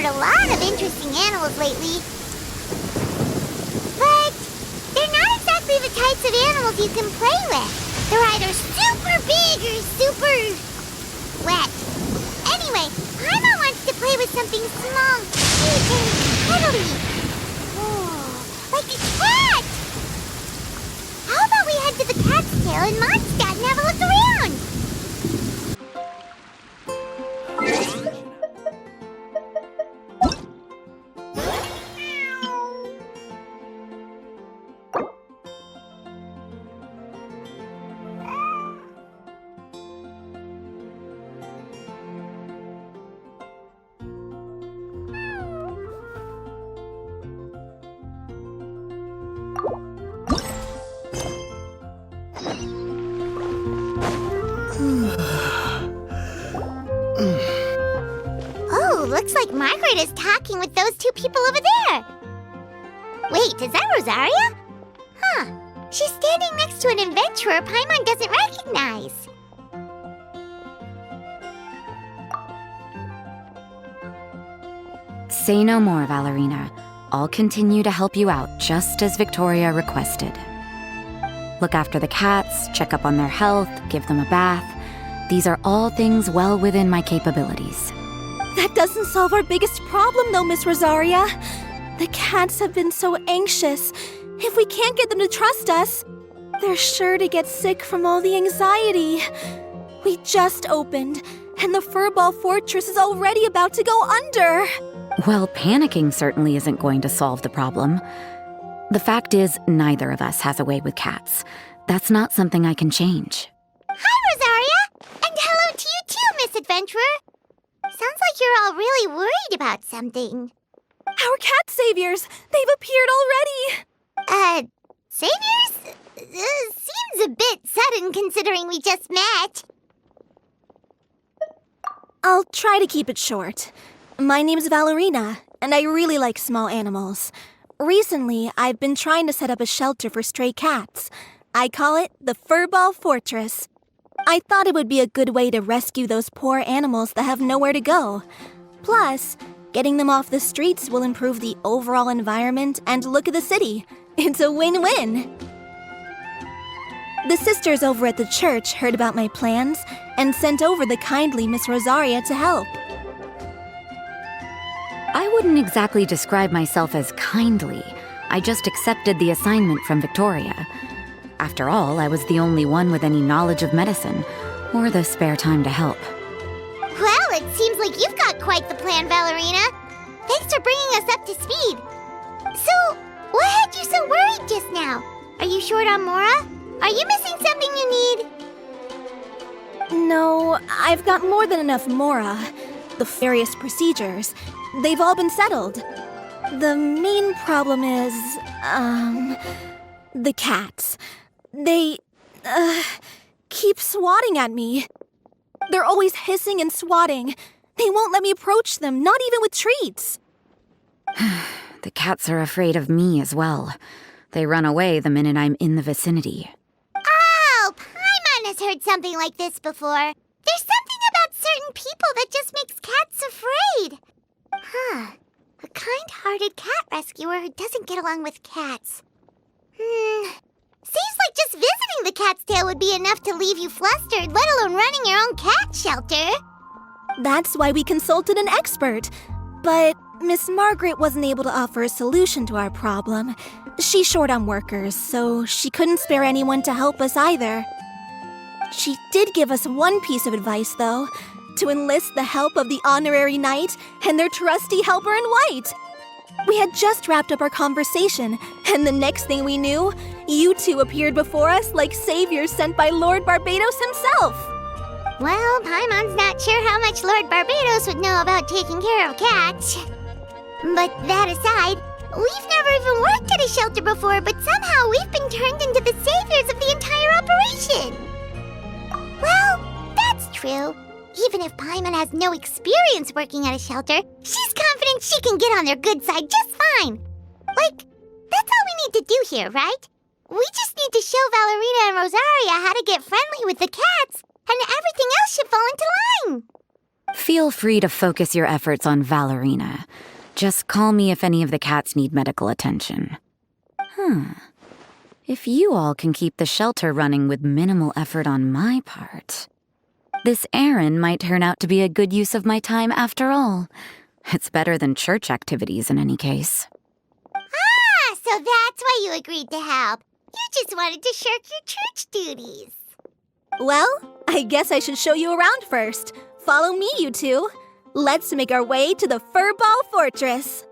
encountered a lot of interesting animals lately. But they're not exactly the types of animals you can play with. They're either super big or super wet. Anyway, Paimon wants to play with something small, cute, and cuddly. Oh, like a cat! How about we head to the cat's tail in Mondstadt and have a look around? Looks like Margaret is talking with those two people over there. Wait, is that Rosaria? Huh. She's standing next to an adventurer Paimon doesn't recognize. Say no more, Valerina. I'll continue to help you out, just as Victoria requested. Look after the cats, check up on their health, give them a bath. These are all things well within my capabilities. That doesn't solve our biggest problem, though, Miss Rosaria. The cats have been so anxious. If we can't get them to trust us, they're sure to get sick from all the anxiety. We just opened, and the Furball Fortress is already about to go under. Well, panicking certainly isn't going to solve the problem. The fact is, neither of us has a way with cats. That's not something I can change. Hi, Rosaria! And hello to you too, Miss Adventurer! Sounds like you're all really worried about something. Our cat saviors! They've appeared already! Saviors? Seems a bit sudden considering we just met. I'll try to keep it short. My name's Valerina, and I really like small animals. Recently, I've been trying to set up a shelter for stray cats. I call it the Furball Fortress. I thought it would be a good way to rescue those poor animals that have nowhere to go. Plus, getting them off the streets will improve the overall environment and look of the city. It's a win-win. The sisters over at the church heard about my plans and sent over the kindly Miss Rosaria to help. I wouldn't exactly describe myself as kindly. I just accepted the assignment from Victoria. After all, I was the only one with any knowledge of medicine, or the spare time to help. Well, it seems like you've got quite the plan, Valerina. Thanks for bringing us up to speed. So, what had you so worried just now? Are you short on Mora? Are you missing something you need? No, I've got more than enough Mora. The various procedures, they've all been settled. The main problem is, the cats. They, keep swatting at me. They're always hissing and swatting. They won't let me approach them, not even with treats. The cats are afraid of me as well. They run away the minute I'm in the vicinity. Oh, Paimon has heard something like this before. There's something about certain people that just makes cats afraid. Huh. A kind-hearted cat rescuer who doesn't get along with cats. Seems like just visiting the cat's tail would be enough to leave you flustered, let alone running your own cat shelter. That's why we consulted an expert. But Miss Margaret wasn't able to offer a solution to our problem. She's short on workers, so she couldn't spare anyone to help us either. She did give us one piece of advice, though, to enlist the help of the honorary knight and their trusty helper in white. We had just wrapped up our conversation, and the next thing we knew, you two appeared before us like saviors sent by Lord Barbados himself. Well, Paimon's not sure how much Lord Barbados would know about taking care of cats. But that aside, we've never even worked at a shelter before, but somehow we've been turned into the saviors of the entire operation. Well, that's true. Even if Paimon has no experience working at a shelter, she's confident she can get on their good side just fine. Like, that's all we need to do here, right? We just need to show Valerina and Rosaria how to get friendly with the cats, and everything else should fall into line. Feel free to focus your efforts on Valerina. Just call me if any of the cats need medical attention. If you all can keep the shelter running with minimal effort on my part, this errand might turn out to be a good use of my time after all. It's better than church activities in any case. Ah, so that's why you agreed to help. You just wanted to shirk your church duties. Well, I guess I should show you around first. Follow me, you two. Let's make our way to the Furball Fortress.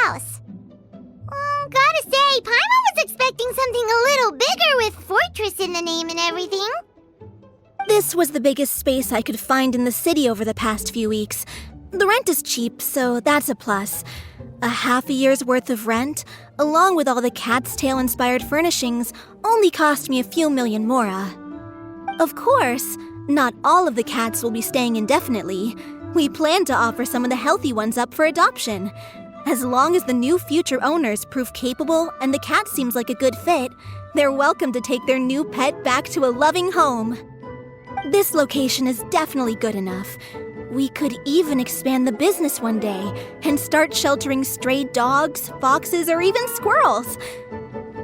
House. Gotta say, Paimon was expecting something a little bigger with Fortress in the name and everything. This was the biggest space I could find in the city over the past few weeks. The rent is cheap, so that's a plus. A half a year's worth of rent, along with all the Cat's Tail-inspired furnishings, only cost me a few million mora. Of course, not all of the cats will be staying indefinitely. We plan to offer some of the healthy ones up for adoption. As long as the new future owners prove capable and the cat seems like a good fit, they're welcome to take their new pet back to a loving home. This location is definitely good enough. We could even expand the business one day and start sheltering stray dogs, foxes, or even squirrels.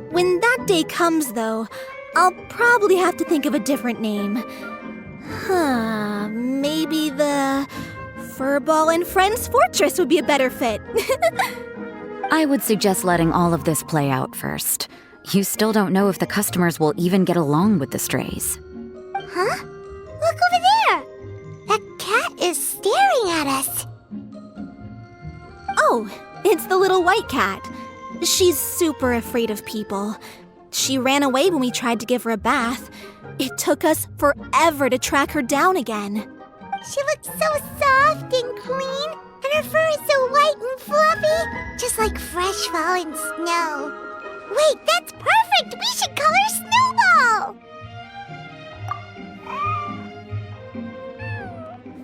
When that day comes, though, I'll probably have to think of a different name. Maybe the Furball and Friends Fortress would be a better fit. I would suggest letting all of this play out first. You still don't know if the customers will even get along with the strays. Huh? Look over there! That cat is staring at us. Oh, it's the little white cat. She's super afraid of people. She ran away when we tried to give her a bath. It took us forever to track her down again. She looks so soft and clean, and her fur is so white and fluffy, just like fresh fallen snow. Wait, that's perfect! We should call her Snowball!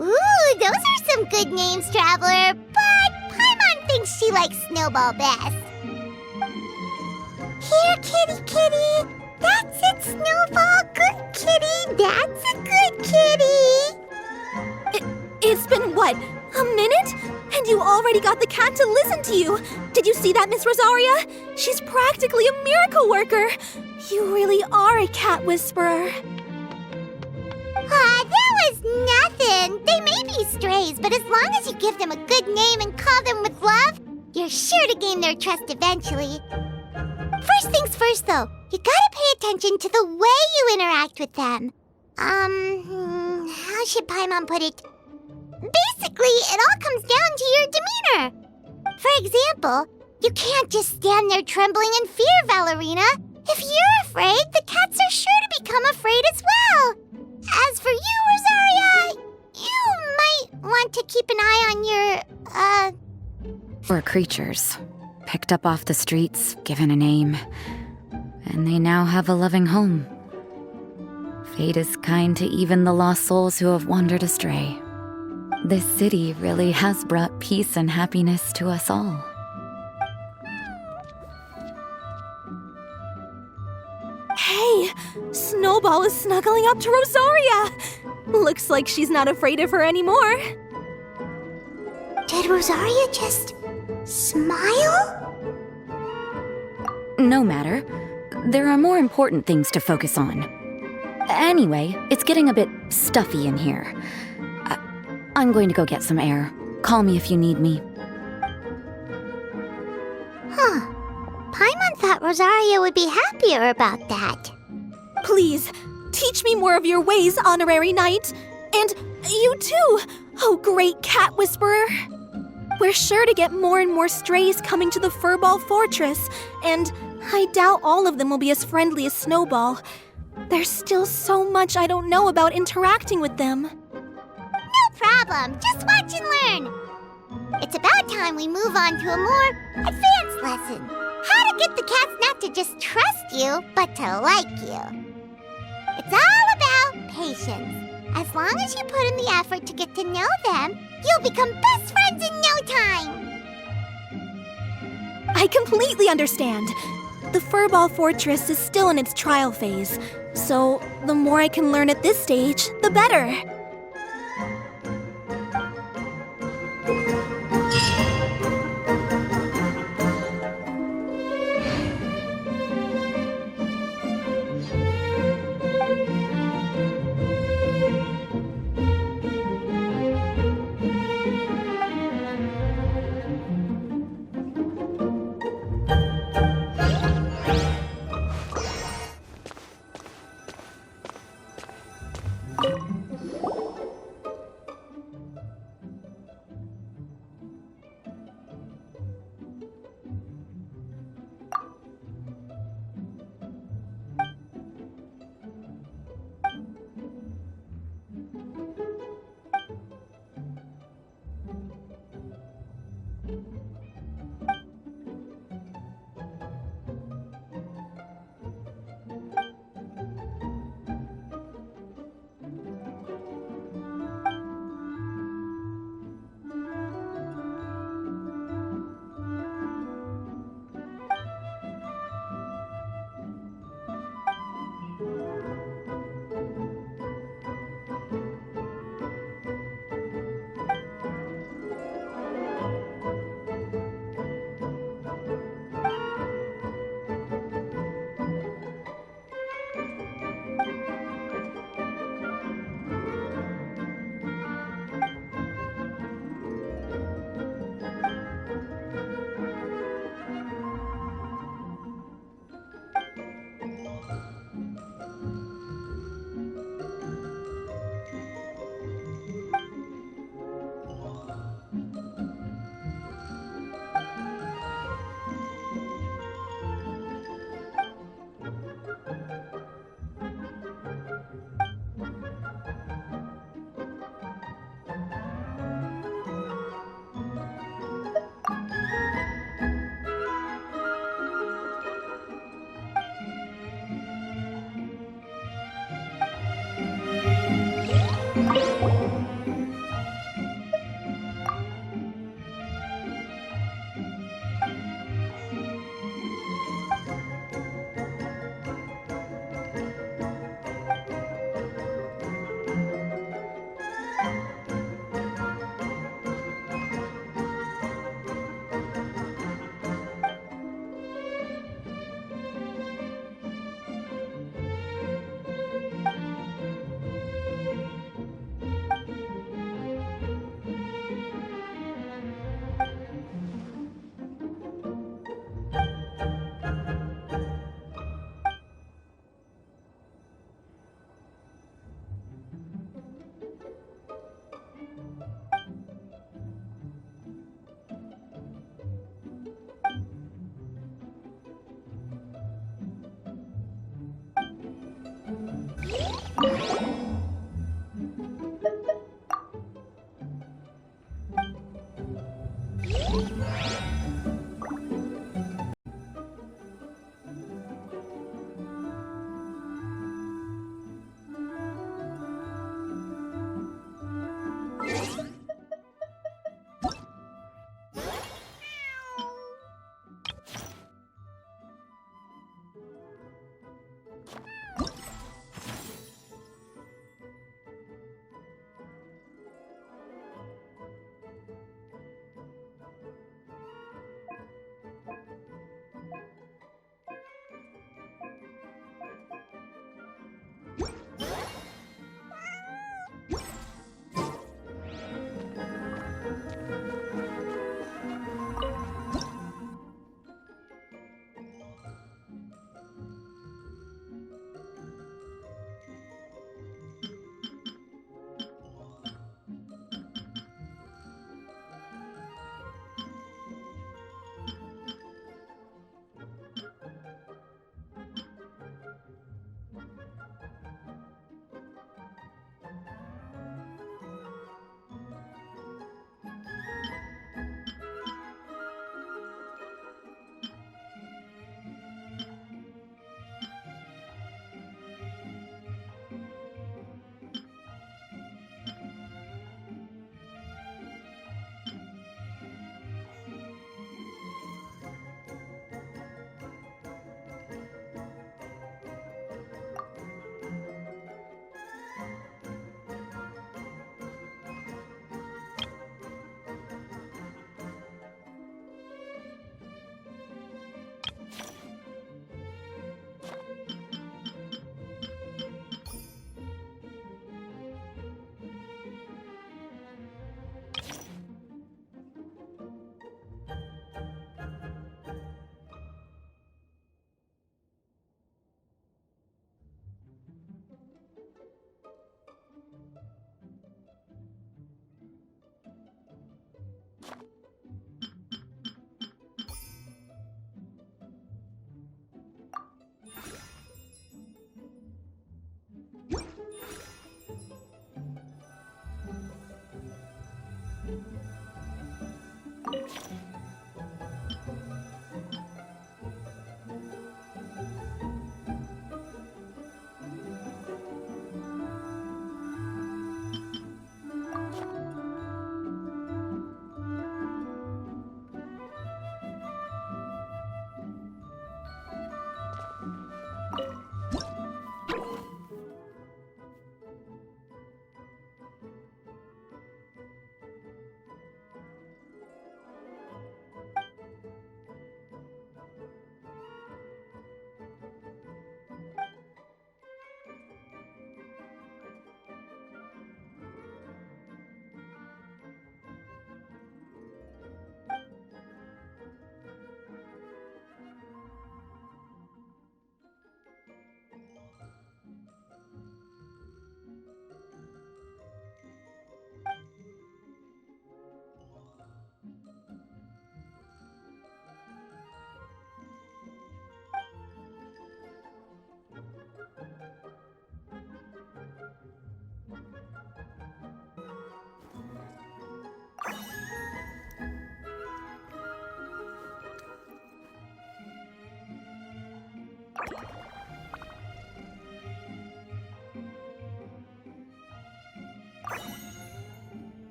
Ooh, those are some good names, Traveler, but Paimon thinks she likes Snowball best. Here, kitty, kitty! That's it, Snowball! Good kitty! That's a good kitty! It's been, what, a minute? And you already got the cat to listen to you. Did you see that, Miss Rosaria? She's practically a miracle worker. You really are a cat whisperer. That was nothing. They may be strays, but as long as you give them a good name and call them with love, you're sure to gain their trust eventually. First things first, though, you gotta pay attention to the way you interact with them. How should Paimon put it? Basically, it all comes down to your demeanor. For example, you can't just stand there trembling in fear, Valerina. If you're afraid, the cats are sure to become afraid as well. As for you, Rosaria, you might want to keep an eye on your, Poor creatures. Picked up off the streets, given a name. And they now have a loving home. Fate is kind to even the lost souls who have wandered astray. This city really has brought peace and happiness to us all. Hey, Snowball is snuggling up to Rosaria. Looks like she's not afraid of her anymore. Did Rosaria just smile? No matter. There are more important things to focus on. Anyway, it's getting a bit stuffy in here. I'm going to go get some air. Call me if you need me. Paimon thought Rosaria would be happier about that. Please, teach me more of your ways, honorary knight. And you too, oh great cat whisperer. We're sure to get more and more strays coming to the Furball Fortress, and I doubt all of them will be as friendly as Snowball. There's still so much I don't know about interacting with them. No problem. Just watch and learn. It's about time we move on to a more advanced lesson. How to get the cats not to just trust you, but to like you. It's all about patience. As long as you put in the effort to get to know them, you'll become best friends in no time. I completely understand. The Furball Fortress is still in its trial phase, so the more I can learn at this stage, the better.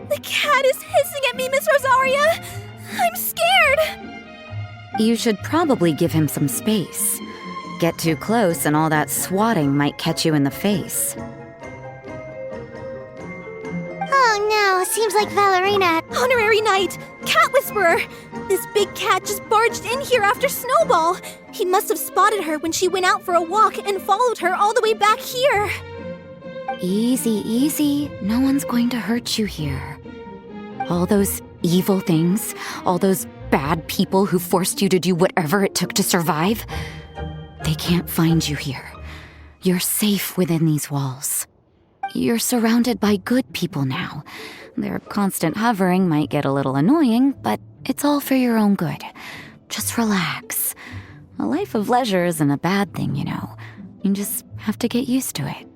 The cat is hissing at me, Miss Rosaria! I'm scared! You should probably give him some space. Get too close and all that swatting might catch you in the face. Oh no, seems like Valerina. Honorary Knight! Cat Whisperer! This big cat just barged in here after Snowball! He must have spotted her when she went out for a walk and followed her all the way back here! Easy, easy. No one's going to hurt you here. All those evil things, all those bad people who forced you to do whatever it took to survive, they can't find you here. You're safe within these walls. You're surrounded by good people now. Their constant hovering might get a little annoying, but it's all for your own good. Just relax. A life of leisure isn't a bad thing, you know. You just have to get used to it.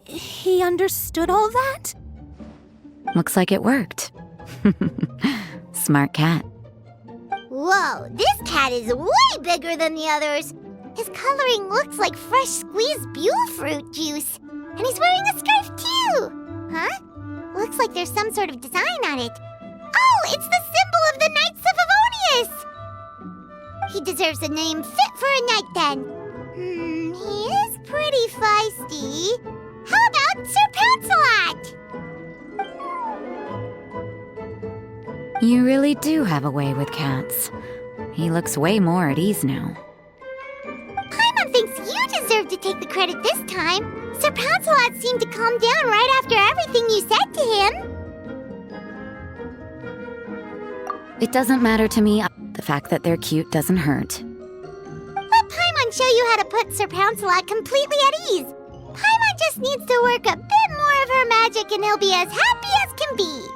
He understood all that? Looks like it worked. Smart cat. Whoa, this cat is way bigger than the others. His coloring looks like fresh squeezed Bulle fruit juice. And he's wearing a scarf too. Huh? Looks like there's some sort of design on it. Oh, it's the symbol of the Knights of Favonius! He deserves a name fit for a knight then. He is pretty feisty. How about Sir Pouncelot? You really do have a way with cats. He looks way more at ease now. Paimon thinks you deserve to take the credit this time. Sir Pouncelot seemed to calm down right after everything you said to him. It doesn't matter to me. The fact that they're cute doesn't hurt. Let Paimon show you how to put Sir Pouncelot completely at ease. Paimon just needs to work a bit more of her magic and he'll be as happy as can be.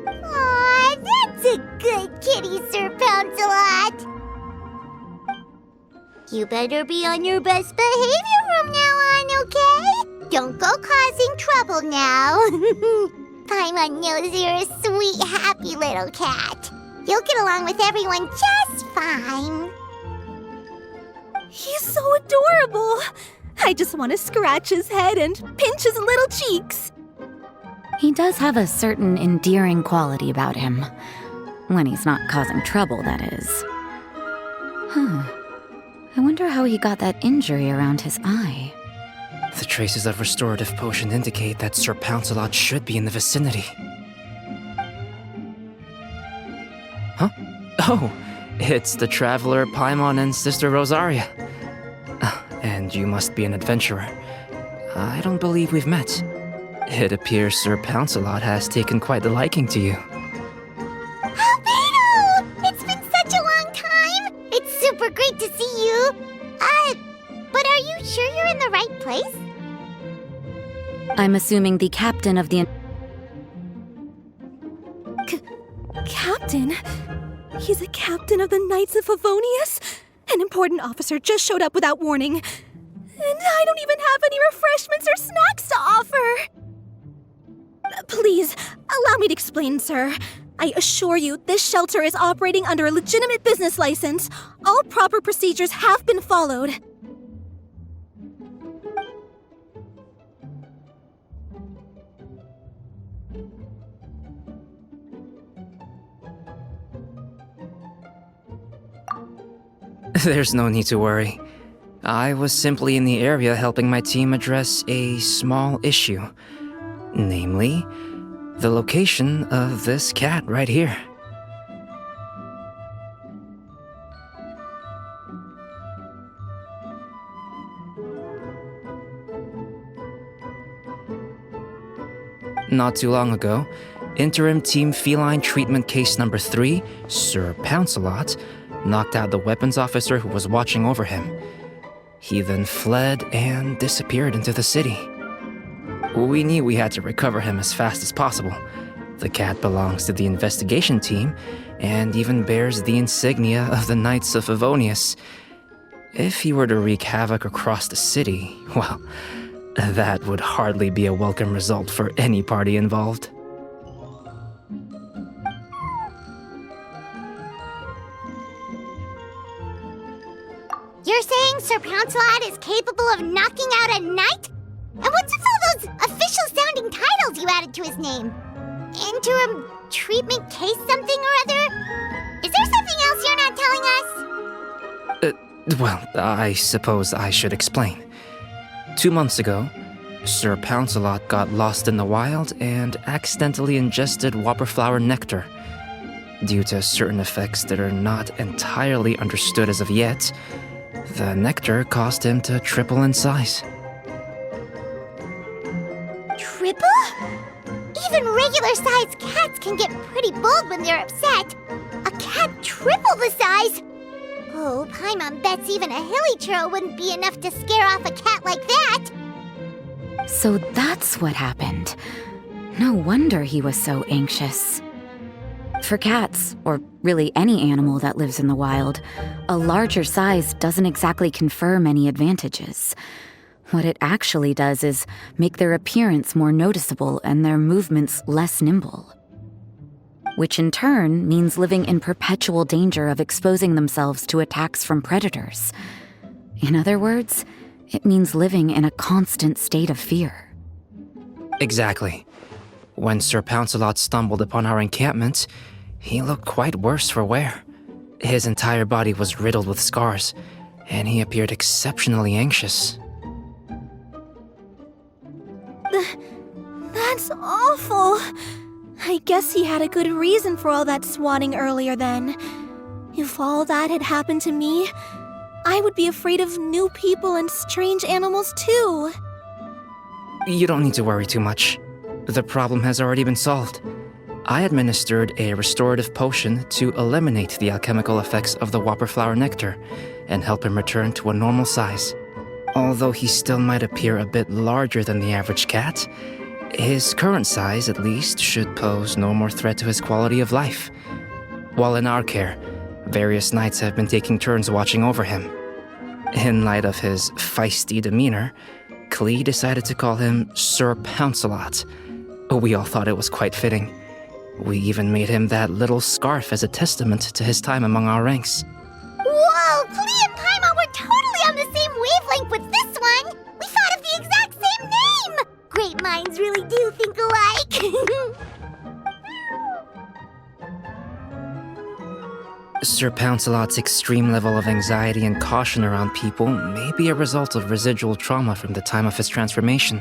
Aw, that's a good kitty, Sir Pouncelot. You better be on your best behavior from now on, okay? Don't go causing trouble now. Paimon knows you're a sweet, happy little cat. You'll get along with everyone just fine. He's so adorable. I just want to scratch his head and pinch his little cheeks. He does have a certain endearing quality about him. When he's not causing trouble, that is. I wonder how he got that injury around his eye. The traces of restorative potion indicate that Sir Pouncelot should be in the vicinity. Huh? Oh, it's the Traveler, Paimon, and Sister Rosaria. And you must be an adventurer. I don't believe we've met. It appears Sir Pouncelot has taken quite a liking to you. Albedo! It's been such a long time! It's super great to see you! But are you sure you're in the right place? I'm assuming the captain of the... Captain? He's a captain of the Knights of Favonius? An important officer just showed up without warning. And I don't even have any refreshments or snacks to offer. Please, allow me to explain, sir. I assure you, this shelter is operating under a legitimate business license. All proper procedures have been followed. There's no need to worry. I was simply in the area helping my team address a small issue. Namely, the location of this cat right here. Not too long ago, Interim Team Feline Treatment Case Number 3, Sir Pouncelot, knocked out the weapons officer who was watching over him. He then fled and disappeared into the city. We knew we had to recover him as fast as possible. The cat belongs to the investigation team and even bears the insignia of the Knights of Favonius. If he were to wreak havoc across the city, well, that would hardly be a welcome result for any party involved. You're saying Sir Pouncelot is capable of knocking out a knight? And what's with all those official-sounding titles you added to his name? Interim treatment case something or other? Is there something else you're not telling us? Well, I suppose I should explain. 2 months ago, Sir Pouncelot got lost in the wild and accidentally ingested whopperflower nectar. Due to certain effects that are not entirely understood as of yet, the nectar caused him to triple in size. Triple? Even regular-sized cats can get pretty bold when they're upset. A cat triple the size? Oh, Paimon bets even a hilly churl wouldn't be enough to scare off a cat like that. So that's what happened. No wonder he was so anxious. For cats, or really any animal that lives in the wild, a larger size doesn't exactly confer many advantages. What it actually does is make their appearance more noticeable and their movements less nimble. which in turn means living in perpetual danger of exposing themselves to attacks from predators. In other words, it means living in a constant state of fear. Exactly. When Sir Pouncelot stumbled upon our encampment, he looked quite worse for wear. His entire body was riddled with scars, and he appeared exceptionally anxious. That's awful. I guess he had a good reason for all that swatting earlier then. If all that had happened to me, I would be afraid of new people and strange animals too. You don't need to worry too much. The problem has already been solved. I administered a restorative potion to eliminate the alchemical effects of the whopper flower nectar and help him return to a normal size. Although he still might appear a bit larger than the average cat, his current size, at least, should pose no more threat to his quality of life. While in our care, various knights have been taking turns watching over him. In light of his feisty demeanor, Klee decided to call him Sir Pouncelot. We all thought it was quite fitting. We even made him that little scarf as a testament to his time among our ranks. Whoa, Klee and Paimon were totally on the same wavelength with this one! We thought of the exact same name! Great minds really do think alike! Sir Pouncelot's extreme level of anxiety and caution around people may be a result of residual trauma from the time of his transformation.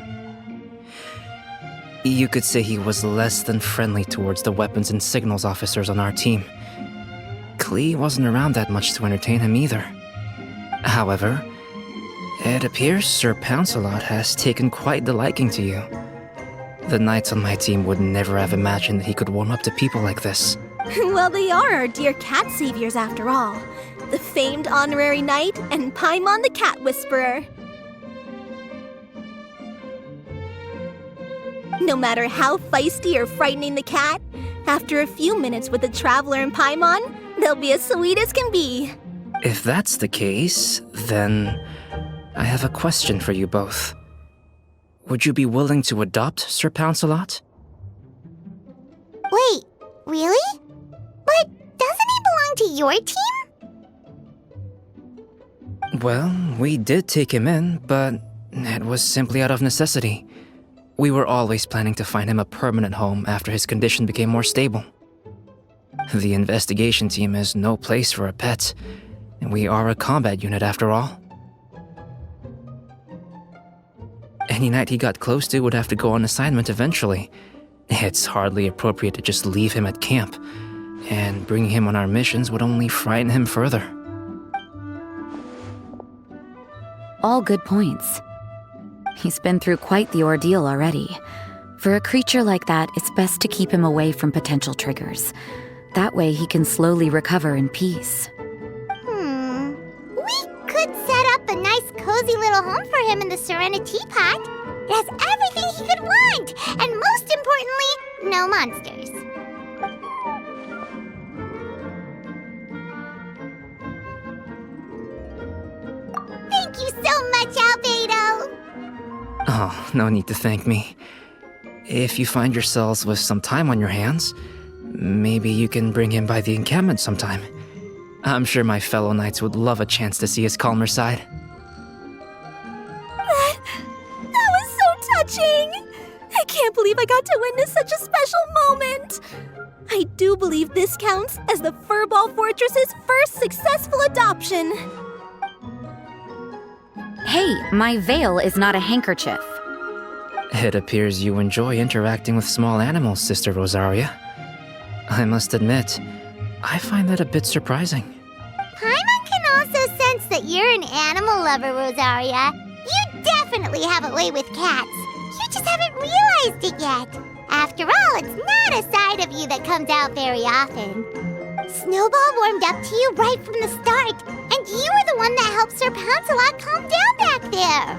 You could say he was less than friendly towards the weapons and signals officers on our team. Klee wasn't around that much to entertain him either. However, it appears Sir Pouncelot has taken quite the liking to you. The knights on my team would never have imagined that he could warm up to people like this. Well, they are our dear cat saviors after all. The famed honorary knight and Paimon the cat whisperer. No matter how feisty or frightening the cat, after a few minutes with the Traveler and Paimon, they'll be as sweet as can be. If that's the case, then I have a question for you both. Would you be willing to adopt Sir Pouncelot? Wait, really? But doesn't he belong to your team? Well, we did take him in, but it was simply out of necessity. We were always planning to find him a permanent home after his condition became more stable. The investigation team is no place for a pet, and we are a combat unit after all. Any knight he got close to would have to go on assignment eventually. It's hardly appropriate to just leave him at camp, and bringing him on our missions would only frighten him further. All good points. He's been through quite the ordeal already. For a creature like that, it's best to keep him away from potential triggers. That way he can slowly recover in peace. We could set up a nice cozy little home for him in the Serenity Pot. It has everything he could want, and most importantly, no monsters. Thank you so much, Albedo! Oh, no need to thank me. If you find yourselves with some time on your hands, maybe you can bring him by the encampment sometime. I'm sure my fellow knights would love a chance to see his calmer side. That was so touching! I can't believe I got to witness such a special moment! I do believe this counts as the Furball Fortress's first successful adoption. Hey, my veil is not a handkerchief. It appears you enjoy interacting with small animals, Sister Rosaria. I must admit, I find that a bit surprising. Paimon can also sense that you're an animal lover, Rosaria. You definitely have a way with cats. You just haven't realized it yet. After all, it's not a side of you that comes out very often. Snowball warmed up to you right from the start, and you were the one that helped Sir Pouncelot calm down back there.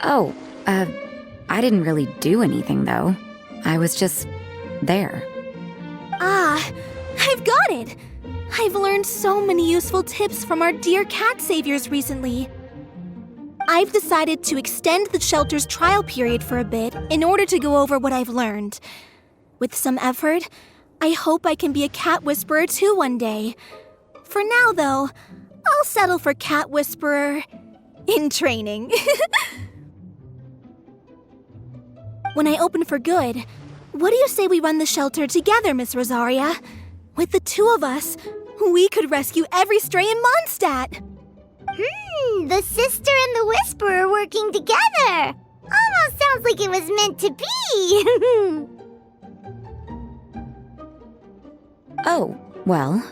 Oh, I didn't really do anything, though. I was just there. Ah, I've got it! I've learned so many useful tips from our dear cat saviors recently. I've decided to extend the shelter's trial period for a bit in order to go over what I've learned. With some effort, I hope I can be a cat whisperer too one day. For now, though, I'll settle for cat whisperer in training. When I open for good, what do you say we run the shelter together, Miss Rosaria? With the two of us, we could rescue every stray in Mondstadt. The sister and the whisperer working together. Almost sounds like it was meant to be. Oh, well,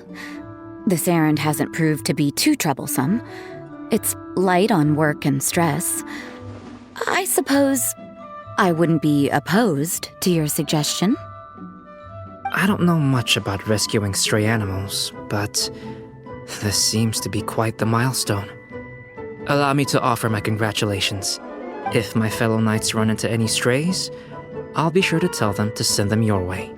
this errand hasn't proved to be too troublesome. It's light on work and stress. I suppose I wouldn't be opposed to your suggestion. I don't know much about rescuing stray animals, but this seems to be quite the milestone. Allow me to offer my congratulations. If my fellow knights run into any strays, I'll be sure to tell them to send them your way.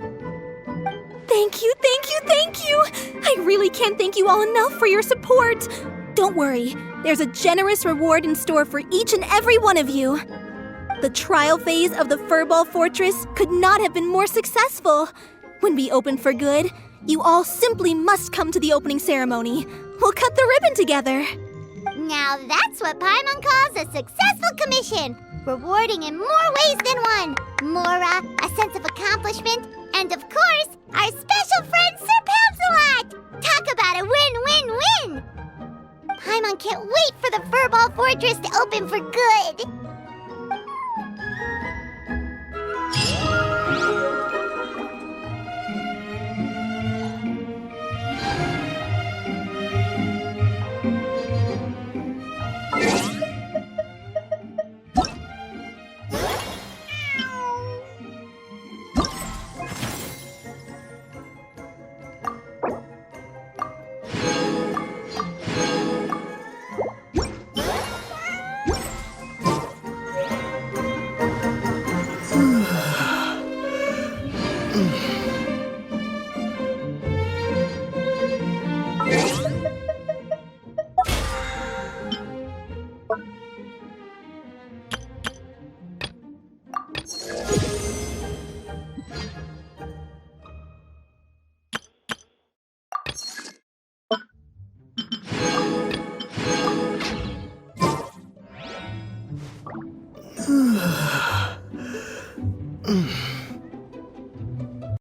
Thank you, thank you, thank you! I really can't thank you all enough for your support. Don't worry, there's a generous reward in store for each and every one of you. The trial phase of the Furball Fortress could not have been more successful. When we open for good, you all simply must come to the opening ceremony. We'll cut the ribbon together. Now that's what Paimon calls a successful commission. Rewarding in more ways than one. Mora, a sense of accomplishment, and of course, our special friend Sir Pouncelot! Talk about a win-win-win! Paimon can't wait for the Furball Fortress to open for good.